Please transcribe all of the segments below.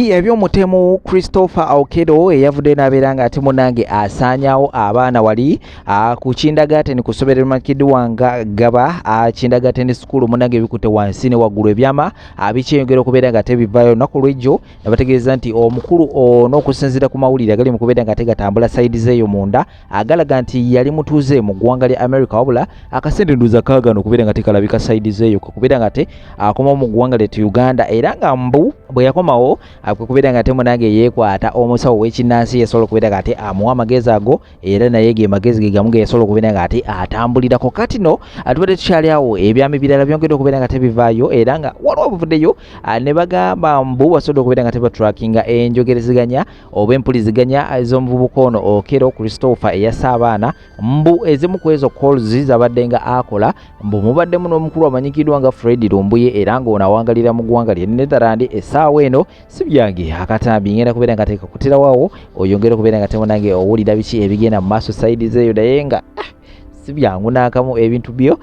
Ebirungi eby'omutemu Christopher Okello eyavudde n'abeera ng'ate munnange asaanyaawo abaana wali ku Kindagaten ku ssomero Makiduwanga Gaba Kindagaten School munnange ebikutte wansi ne waggulu ebyama bikyeyongera okubeera nga tebivaayo olunaku lw'ejjo ne bategeeza nti omukulu ono okusinziira ku mawulire agali mu kubeera nga tegatambula sayidi zeeyo munda agalaga nti yali mutuuze mu ggwanga lya America wabula akasendenduza kaagano okubeera nga tekalabika sayidi zeeyo kubeera nga te akomawo mu ggwanga lya Uganda era nga mbu bwe yakomawo kubeera nga te munnange yeekwata omusawo w'ekinnansi yasobola okubeera nga ate amuwa amagezi ago era naye ge magezi ge gamu ge yasobola okubeera nga ate atambulirako kati no tubadde tukyali awo ebyama ebirala byongedde okubeera nga tebivaayo era nga waliwo buvuddeyo ne bagamba mbu basobodde okubeera nga tebatrackinga enjogerezeganya oba empuliziganya ez'omuvubuka ono Okello Christopher eyassa abaana mbu ezimu ku ezo calls zabadde nga akola mbu mubaddemu n'omukulu amanyikiddwa nga Fred Lumbuye era ng'ono awangalira mu ggwanga lya Netherland essaawa eno si byange akatambi ngenda kubeera nga tekakutirawawo oyongera okubeera nga temunange owulira biki ebigenda mu maaso sayidi zeeyo naye nga si byangu n'akamu ebintu byo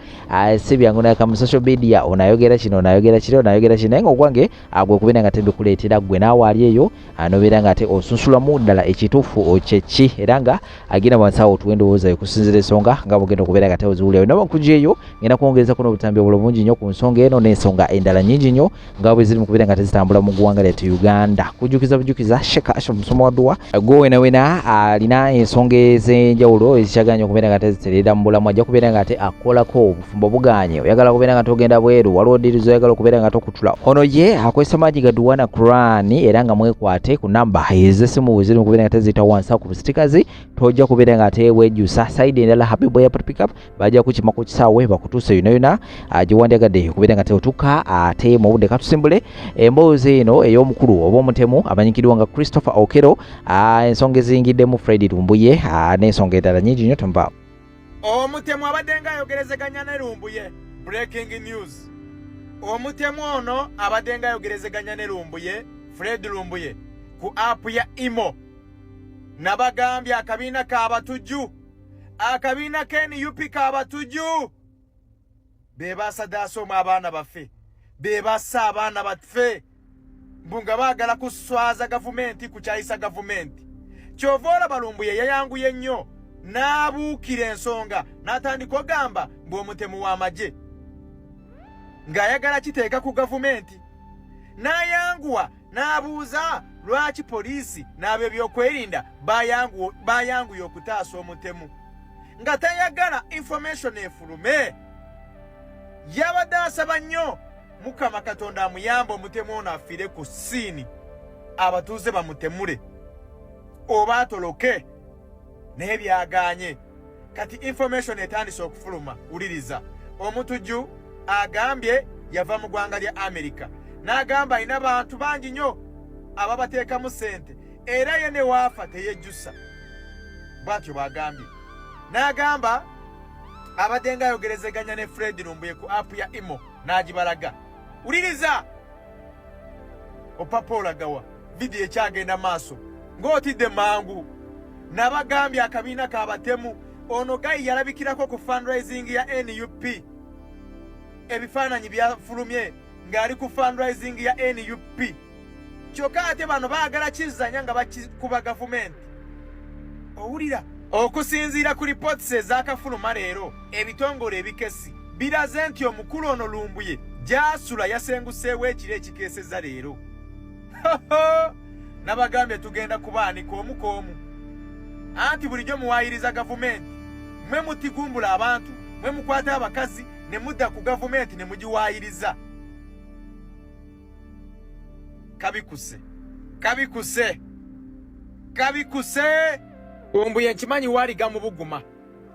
si byangu n'akamu social media onayogera kino onayogera kino onayogera kino naye ng'ogwange gwe kubeera nga tebikuleetera gwe naawe ali eyo nobeera nga ate osunsulamu ddala ekituufu kyeki era nga agenda wansi awo tuwendowooza okusinzira ensonga nga bugenda okubeera nga teoziwulirayo naba nkugyeyo ngenda kwongereza kuno obutambi obulungi nnyo ku nsonga eno n'ensonga endala nnyingi nnyo nga bwe ziri mu kubeera nga tezitambula mu ggwanga lyatu Uganda bujukiza Sheka Asha Musomo Wadduwa gwe wena alina ensonga ez'enjawulo ezikyaganya okubeera nga teziterera mu bulamu ajja kubeera nga ate akolako obufumbo buganye oyagala kubeera nga togenda bweru waliwo dirizo oyagala okubeera nga tokutula ono ye akozesa maanyi ga Duwana Quran era nga mwekwate ku namba ez'essimu ziri mu kubeera nga teziyita wansi ku busitikazi tojja kubeera nga ate weejjusa sayidi endala Habibu ya pickup bajja kukima ku kisaawe bakutuuse yonayona giwandiyagadde okubeera nga teotuka ate mu budde katusimbule emboozi eno ey'omukulu oba omutemu amanyikiddwa nga Christopher Okello ensonga eziyingiddemu Fred Lumbuye n'ensonga endala nnyingi nnyo tumba omutemu abadde nga ayogerezeganya ne Lumbuye breaking news omutemu ono abadde nga ayogerezeganya ne Lumbuye Fred Lumbuye ku app ya Imo nabagambye akabiina k'abatujju akabiina k'NUP k'abatujju be baasadaasoma abaana baffe be bassa abaana baffe mbu nga baagala kuswaza gavumenti kukyayisa gavumenti kyova olaba Lumbuye yayanguye nnyo n'abuukira ensonga n'atandika ogamba mbu omutemu w'amagye ng'ayagala kiteeka ku gavumenti n'ayanguwa n'abuuza lwaki poliisi n'ab'ebyokwerinda baayanguye okutaasa omutemu nga tayagala information efulume yabadde asaba nnyo Mukama Katonda amuyamba omutemu ono afiire ku ssiini abatuuze bamutemule oba atoloke naye byaganye kati information etandise okufuluma wuliriza omutujju agambye yava mu ggwanga lya America n'agamba alina bantu bangi nnyo ababateekamu ssente era ye ne waafa teyejjusa bwatyo bagambye n'agamba abadde nga ayogerezeganya ne Fred Lumbuye ku app ya Imo n'agibalaga wuliriza opapa olagawa vidiyo ekyagenda maaso ng'otidde mangu nabagambye akabiina k'abatemu ono gayi yalabikirako ku fundraising ya NUP ebifaananyi byafulumye ng'ali ku fundraising ya NUP kyokka ate bano baagala kizanya nga bakikuba gavumenti owulira okusinziira ku reports ez'akafuluma leero ebitongole ebikesi biraze nti omukulu ono Lumbuye gy'asula yasenguseewo ekiro ekikeeseza leero nabagambye tugenda kubaanika omu k'omu anti bulijjo muwaayiriza gavumenti mwe mutigumbula abantu mwe mukwata abakazi ne mudda ku gavumenti ne mugiwaayiriza kabikuse Lumbuye nkimanyi waaliga mu buguma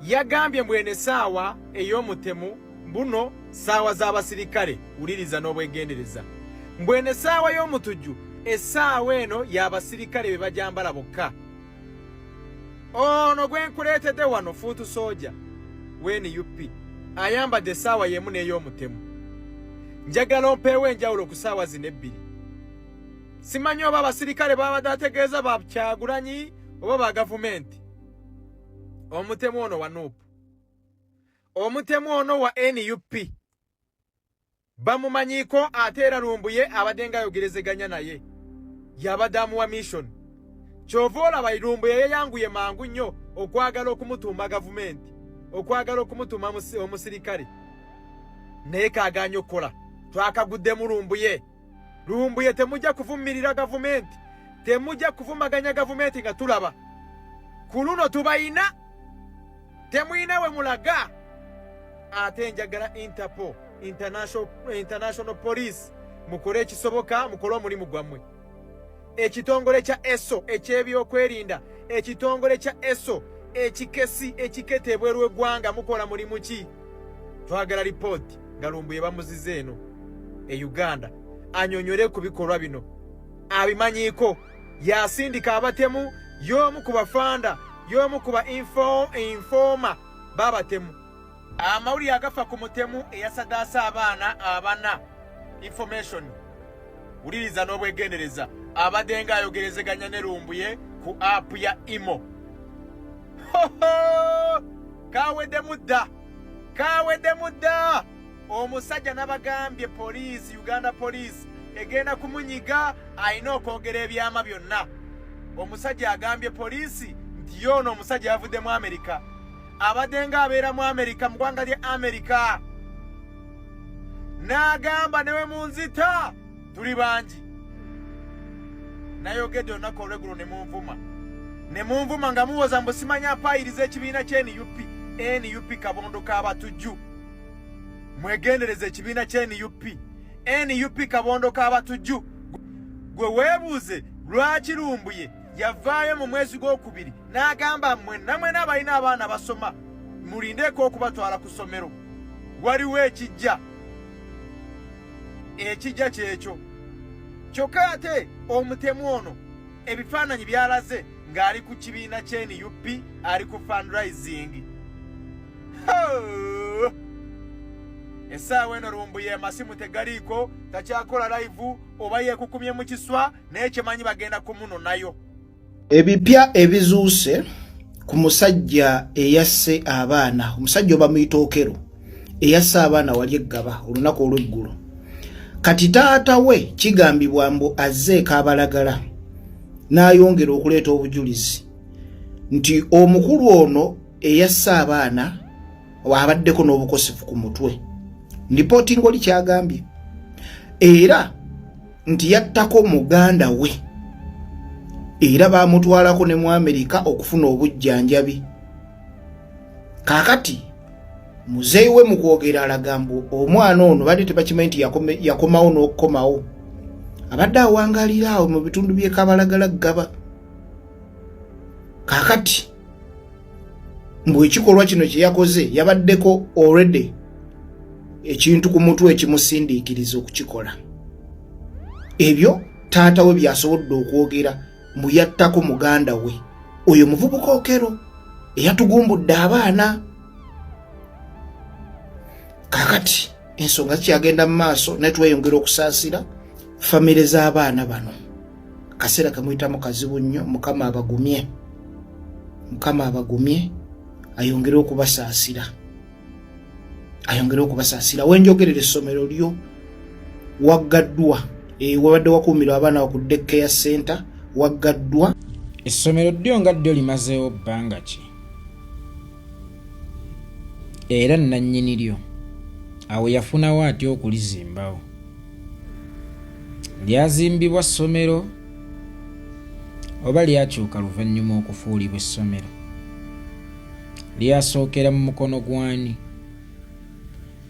yagambye mbwene essaawa ey'omutemu mbuno ssaawa z'abasirikale wuliriza n'obwegendereza mbwene essaawa y'omutujju essaawa eno y'abasirikale be bajambala bokka ono gwe nkuleetedde wano fuutu sooja w'NUP ayambadde essaawa y'emu n'ey'omutemu njagala ompeewo enjawulo ku ssaawa zino ebbiri simanyi oba abasirikale babadde ategeeza ba Kyagulanyi oba ba gavumenti omutemu ono wa NUP omutemu ono wa NUP bamumanyiiko ate era Lumbuye abadde nga ayogerezeganya naye yabadamu wa mission chovola bayirumbuye yayanguye mangu nnyo okwagala okumutuma gavumenti okwagala okumutuma omusirikale naye kaganya okukola twakagudde mu lumbuye temujja kuvumirira gavumenti temujja kuvumaganya gavumenti nga tulaba ku luno tubayina temuyina we mulaga ate njagala Interpol international police mukole ekisoboka mukole omulimu gwammwe ekitongole kya ESO ekyebyokwerinda ekitongole kya ESO ekikesi ekikete ebweru eggwanga mukola mulimu ki twagala ripoti nga lumbuye bamuzize eno e Uganda anyonyole ku bikolwa bino abimanyiiko yasindika abatemu y'omu ku bafanda y'omu ku ba informa babatemu amawulire agafa ku mutemu eyasadaasa abaana abana information wuliriza n'obwegendereza abadde nga ayogerezeganya ne lumbuye ku app ya Imo kawedde mudda omusajja n'abagambye poliisi Uganda police egenda kumunyiga ayina okwogera ebyama byonna omusajja agambye poliisi nti yono omusajja yavudde mu Amerika abadde nga abeera mu Amerika mu ggwanga lya Amerika n'agamba newe munzita tuli bangi nayogedde olunaku olweggulo ne munvuma nga muwoza mbu simanya apayiriza ekibiina kye NUP kabondo k'abatujju mwegendereza ekibiina kye NUP kabondo k'abatujju gwe weebuuze lwaki lumbuye yavaayo mu mwezi gw'okubiri n'agamba mwenna abalina abaana basoma mulindeeko okubatwala ku ssomero waliwo ekijja kyekyo kyokka ate omutemu ono ebifaananyi byalaze ng'ali ku kibiina kye NUP ali ku fundraising essaawa eno lumbuye amasimu tegaliiko takyakola live oba yeekukumye mu kiswa naye kyemanyi bagenda kumunonayo ebipya ebizuuse ku musajja eyasse abaana omusajja oba muyitookero eyasse abaana wali eggaba olunaku olw'eggulo kati taata we kigambibwa mbu azzeeko abalagala n'ayongera okuleeta obujulizi nti omukulu ono eyasse abaana abaddeko n'obukosefu ku mutwe ndipooti ngoli kyagambye era nti yattako muganda we era baamutwalako ne mu Amerika okufuna obujjanjabi kaakati muzeeyi we mu kwogera alaga mbu omwana ono badde tebakimanyi nti yakomawo n'okukomawo abadde awangalira awo mu bitundu by'e Kabalagala Ggaba kaakati mbu ekikolwa kino kye yakoze yabaddeko already ekintu ku mutwe ekimusindiikiriza okukikola ebyo taata we byasobodde okwogera mbu yattako muganda we oyo muvubuka okero eyatugumbudde abaana kakati ensonga kyagenda mu maaso netweyongera okusaasira famire z'abaana bano kaseera kamuyitamu kazibu nnyo mukama abagumye ayongere okubasaasira wenjogerera essomero lyo waggaddwa wabadde wakuumirwa abaana ku daycare center waggaddwa essomero ddyo nga ddyo limazeewo bbanga ki era nannyini lyo awo yafunawo atya okulizimbawo lyazimbibwa ssomero oba lyakyuka luvannyuma okufuulibwa essomero lyasookera mu mukono gwani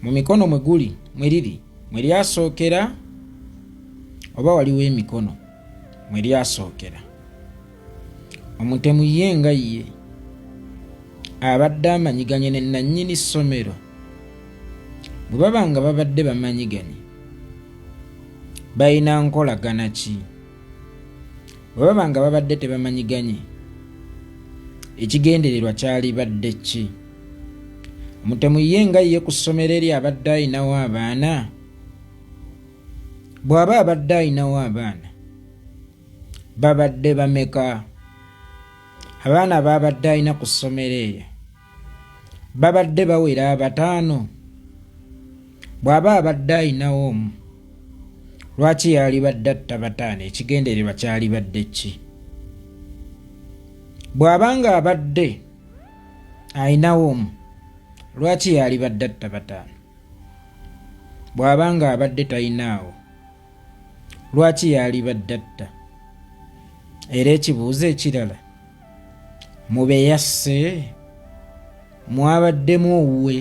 mu mikono mwe lyasookera oba waliwo emikono mwe lyasookera omutemu ye nga ye abadde amanyiganye ne nannyini ssomero bwe baba nga babadde bamanyiganye balina nkolagana ki bwe baba nga babadde tebamanyiganye ekigendererwa kyali badde ki omutemu ye nga ye ku ssomero eri abadde ayinawo abaana bw'aba abadde ayinawo abaana babadde bameka abaana babadde ayina ku ssomero eyo babadde bawera 5 bw'aba abadde ayinawo omu lwaki yalibadde atta bataano ekigendererwa kyalibadde ki? bw'abanga abadde ayinawo omu lwaki yalibadde atta bataano? bw'abanga abadde tayinaawo lwaki yalibadde atta? era ekibuuzo ekirala, mu be yasse mwabaddemu owuwe?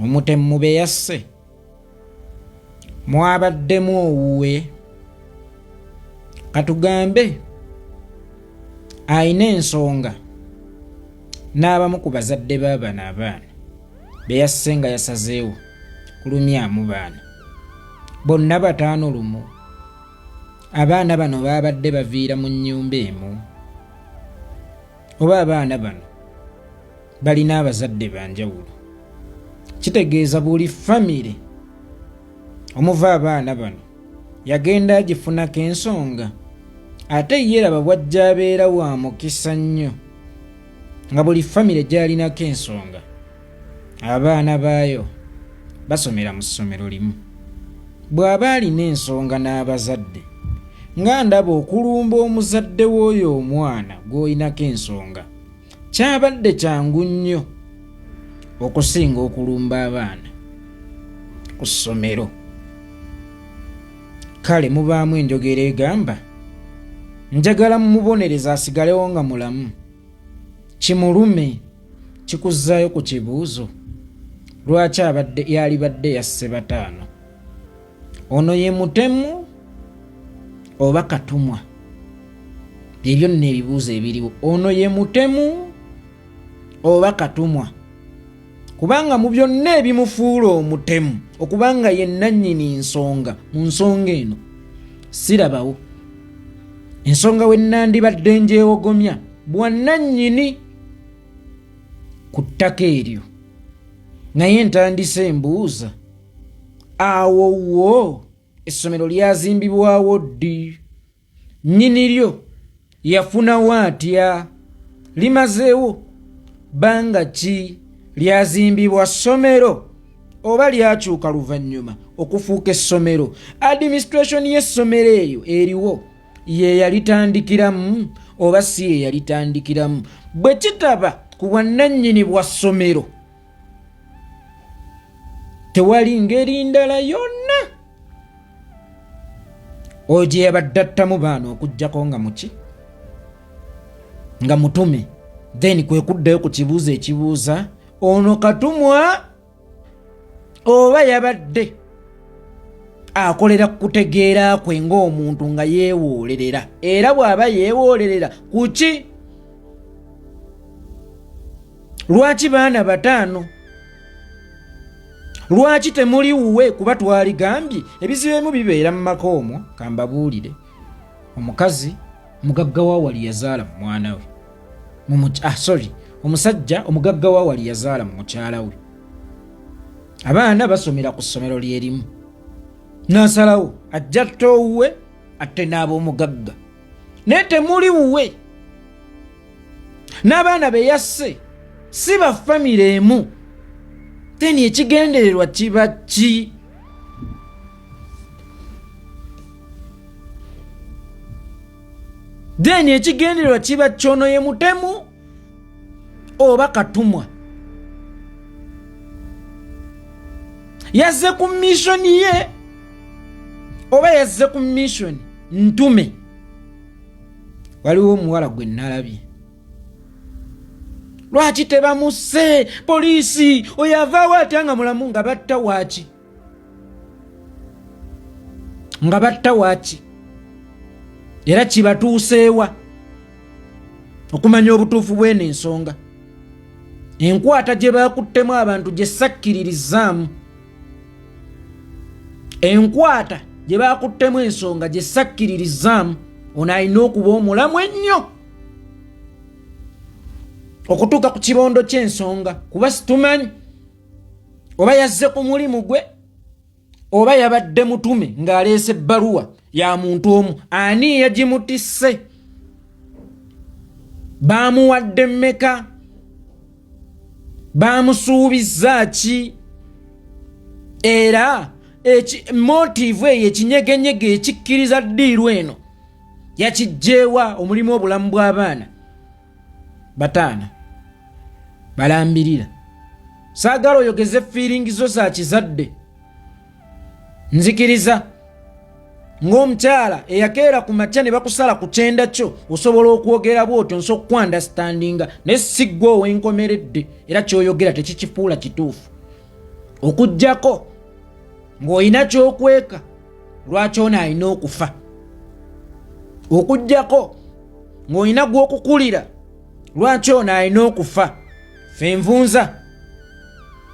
omutemu mu be yasse mwabaddemu owuwe? katugambe ayina ensonga n'abamu ku bazadde b'abano abaana be yasse nga yasazeewo kulumyamu baana bonna bataano lumu. abaana bano baabadde baviira mu nnyumba emu, oba abaana bano balina abazadde banjawulo? kitegeeza buli famire omuva abaana bano yagenda agifunako ensonga, ate yeeraba bwajja abeera wa mukisa nnyo nga buli famire gy'alinako ensonga abaana baayo basomera mu ssomero limu. bw'aba alina ensonga n'abazadde, nga ndaba okulumba omuzadde w'oyo omwana gw'oyinako ensonga kyabadde kyangu nnyo okusinga okulumba abaana ku ssomero. kale mubaamu enjogera egamba njagala mumubonereza asigalewo nga mulamu, kimulume kikuzzaayo ku kibuuzo lwaki yalibadde yasse bataano. ono ye mutemu oba katumwa? ebyo nno ebibuuzo ebiriwo. ono ye mutemu oba katumwa? kubanga mu byonna ebimufuula omutemu okubanga ye nannyini nsonga mu nsonga eno sirabawo. ensonga we nandibadde njeewogomya bwannannyini ku ttaka eryo, naye ntandise embuuza, awo wo essomero lyazimbibwawo ddi? nnyini lyo yafunawo atya? limazeewo banga ki? lyazimbibwa ssomero oba lyakyuka luvannyuma okufuuka essomero? administration y'essomero eryo eriwo ye yalitandikiramu oba si ye yalitandikiramu? bwe kitaba ku bwannannyini bwa ssomero tewali ngeri ndala yonna ogye yabadde attamu baana okuggyako nga muki? nga mutume. then kwe kuddayo ku kibuuzo ekibuuza ono katumwa oba yabadde akolera kutegeera kwe ng'omuntu nga yeewoolerera? era bw'aba yeewoolerera kuki? lwaki baana bataano? lwaki temuli wuwe? kuba twaligambye ebizibu ebimu bibeera mu maka omwo. kambabuulire, omukazi omugagga wa wali yazaala mu mwana we, omusajja omugagga wa wali yazaala mu mukyala we, abaana basomera ku ssomero lyerimu, n'asalawo ajja atte owuwe atte n'ab'omugagga, naye temuli wuwe. n'abaana be yasse si ba famire emu. then ekigendererwa kiba ki? then ekigendererwa kiba kyono ye mutemu oba katumwa? yazze ku mission ye oba yazze ku mission ntume? waliwo omuwala gwe nalabye, lwaki tebamusse? poliisi oyo avaawo atya nga mulamu? nga batta waaki? nga batta waaki? era kibatuuseewa okumanya obutuufu bw'eno ensonga? enkwata gye baakuttemu abantu gye sakkiririzaamu, enkwata gye baakuttemu ensonga gye sakkiririzaamu, ono alina okuba omulamu ennyo okutuuka ku kibondo ky'ensonga, kuba situmanyi oba yazze ku mulimu gwe oba yabadde mutume ng'aleese ebbaluwa ya muntu omu. ani yagimutisse? baamuwadde mmeka? baamusuubizza ki? era motive eyo ekinyegenyege ekikkiriza ddiiru eno yakijjeewa omulimu obulamu bw'abaana bataana balambirira. Saagala oyogeze feeling zo za kizadde. Nzikiriza ng'omukyala eyakeera ku makya ne bakusala ku kyenda kyo osobola okwogera bw'otyo nso okukwanderstandinga naye si ggwe ow'enkomeredde era ky'oyogera tekikifuula kituufu. Okuggyako ng'olina ky'okweka lwaki ono alina okufa. Okuggyako ng'olina gw'okukulira lwaki ono alina okufa. Ffe envunza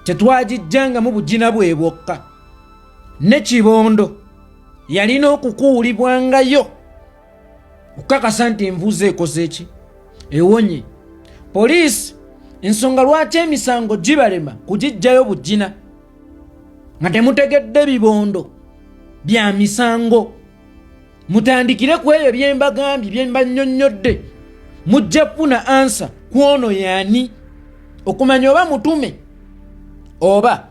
tetwagijjangamu bugina bwe bwokka. Ne Kibondo yalina okukuulibwangayo okukakasa nti envuuza ekoze eki ewonye. Poliisi ensonga lwaki emisango gibalema kugijjayo bugina nga temutegedde bibondo bya misango. Mutandikire ku ebyo bye mbagambye bye mbannyonnyodde mujja kufuna ansa ku ono yaani okumanya oba mutume oba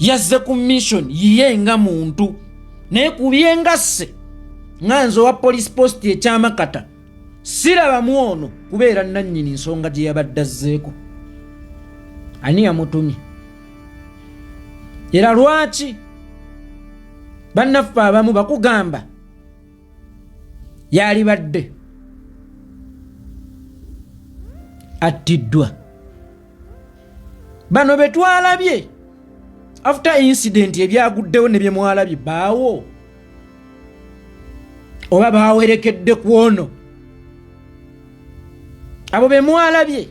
yazze ku mission yiye nga muntu naye kubyengasse nga nze owa police post ekyamakata sirabamu ono kubeera nannyini nsonga gye yabadde azzeeko. Ani yamutumye era lwaki bannaffe abamu bakugamba yali badde attiddwa. Bano betwalabye after incident ebyaguddewo ne bye mwalabye baawo oba baawerekedde ku ono. Abo be mwalabye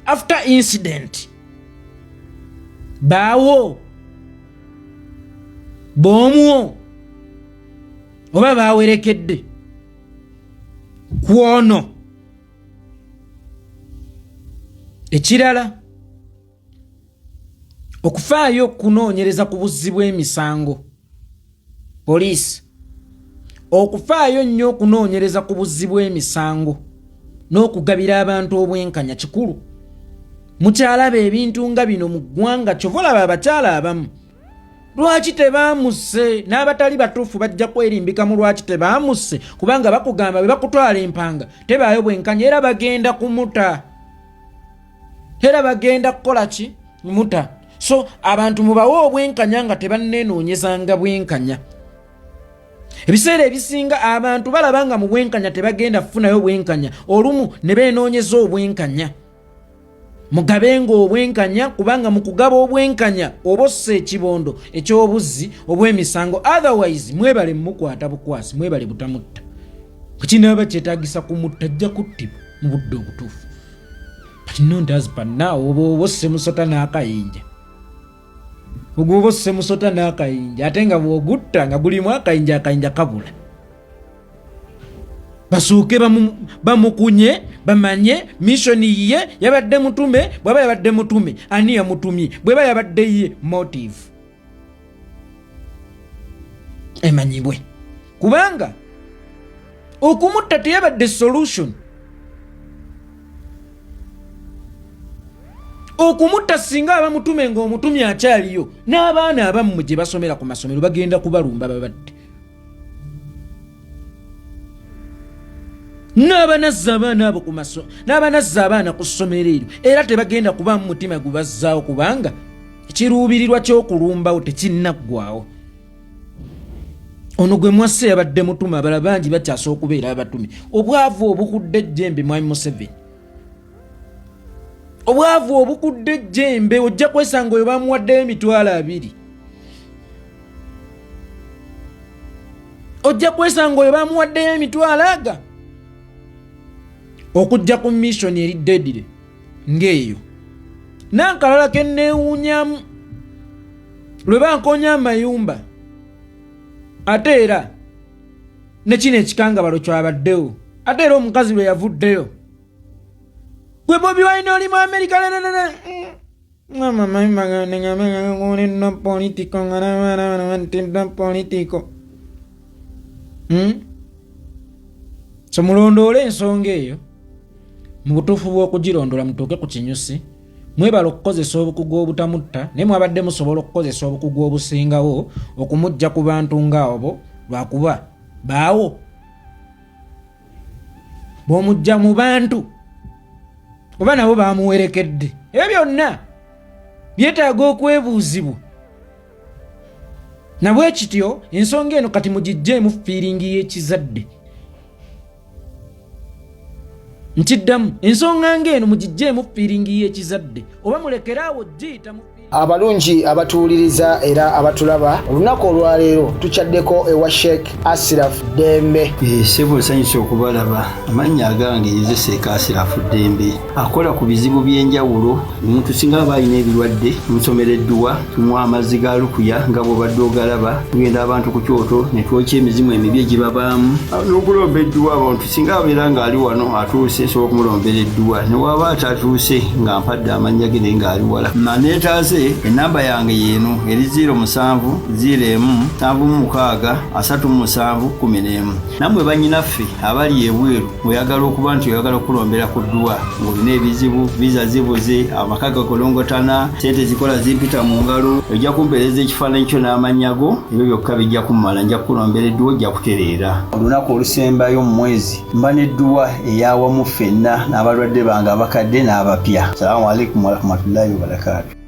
after incident baawo bomuwo oba baawerekedde ku ono. Ekirala okufaayo okunoonyereza ku buzzi bw'emisango. Poliisi okufaayo nnyo okunoonyereza ku buzzi bw'emisango n'okugabira abantu obwenkanya kikulu. Mukyalaba ebintu nga bino mu ggwanga kyova olaba abakyala abamu lwaki tebaamusse n'abatali batuufu bajja kwerimbika mu lwaki tebaamusse kubanga bakugamba bwe bakutwala empanga tebaayo bwenkanya era bagenda kumuta era bagenda kukola ki muta. So abantu mubawe obwenkanya nga tebannenoonyezanga bwenkanya. Ebiseera ebisinga abantu balabanga mu bwenkanya tebagenda kufunayo bwenkanya olumu ne beenoonyeza obwenkanya. Mugabenga obwenkanya kubanga mu kugaba obwenkanya obossa ekibondo eky'obuzzi obw'emisango otherwise mwebale mukwata bukwasi mwebale butamutta. Kukinaaba kyetaagisa kumutta ajja kuttibwa mu budde obutuufu. But no does but now obosse musota n'akayinja. Obosse musota n'akayinja ate nga bw'ogutta nga gulimu akayinja kabula. Basuuke bamukunye bamanye missoni ye yabadde mutume bw'aba yabadde mutume ani yamutumye bw'eba yabadde ye motive emanyibwe kubanga okumutta teyabadde solution. Okumutta singa abamutume ng'omutumye akyaliyo n'abaana abamu gye basomera ku masomero bagenda kubalumba babadde. N'abanazza abaana abo ku masomero n'abanazza abaana ku ssomero eryo era tebagenda kuba mu mutima gubazzaawo kubanga ekiruubirirwa ky'okulumbawo tekinnaggwawo. Ono gwe mwasse yabadde mutume abala bangi bakyasa okubeera abatume. Obwavu obukudde ejjembe Mwami Museveni. Obwavu obukudde ejjembe ojja kwesanga oyo bamuwaddeyo emitwalo 2. Ojja kwesanga oyo bamuwaddeyo emitwalo 4. Okujja ku mission eri deadire ng'eyo. N'akalala ke neewuunyamu lwe bankonya amayumba ate era ne kino ekikangabalo kyabaddewo ate era omukazi lwe yavuddeyo. Gwe Bobi Wine oli mu Amerika so mulondoole ensonga eyo mu butuufu bw'okugirondola mutuuke ku kinyusi mwebala okukozesa obukugu obutamutta naye mwabadde musobola okukozesa obukugu obusingawo okumujja ku bantu ng'abo lwakuba baawo bw'omujja mu bantu oba nabo bamuwerekedde ebyo byonna byetaaga okwebuuzibwa nabwe kityo ensonga eno kati mugijjeemu fiiringi y'ekizadde ntiddamu ensonga ng'eno mugijjeemu fiiringi y'ekizadde oba mulekeraawo giyita mu abalungi abatuwuliriza era abatulaba olunaku olwaleero tukyaddeko ewa Sheikh Ashraf Dembe. Sebo nsanyusa okubalaba. Amannya agange nze Sheikh Ashraf Dembe akola ku bizibu by'enjawulo. Omuntu singa aba alina ebirwadde musomereddwa tunywa amazzi ga lukuya nga bw'obadde ogalaba tugenda abantu ku kyoto ne twokya emizimu emibi egibabaamu n'okulomba edduwa abantu singa abeera ng'ali wano atuuse nsobola okumulombera edduwa ne waba atatuuse nga mpadde amannya ge naye ng'ali wala maneetaaze enamba yange yeeno eri 0707363711 nammwe bannyinaffe abali ebweru oyagala okuba nti oyagala okulombera ku dduwa ng'olina ebizibu viza zibuze amaka gakolongotana sente zikola zimpita mu ngalo ojja kumpeereza ekifaananyi kyo n'amanyago ebyo byokka bijja kummala nja kukulombera edduwa ojja kutereera olunaku olusembayo mu mwezi mba n'edduwa eyawamu ffenna n'abalwadde bange abakadde n'abapya. Salaamu alaikum warahmatullahi wabarakatuh.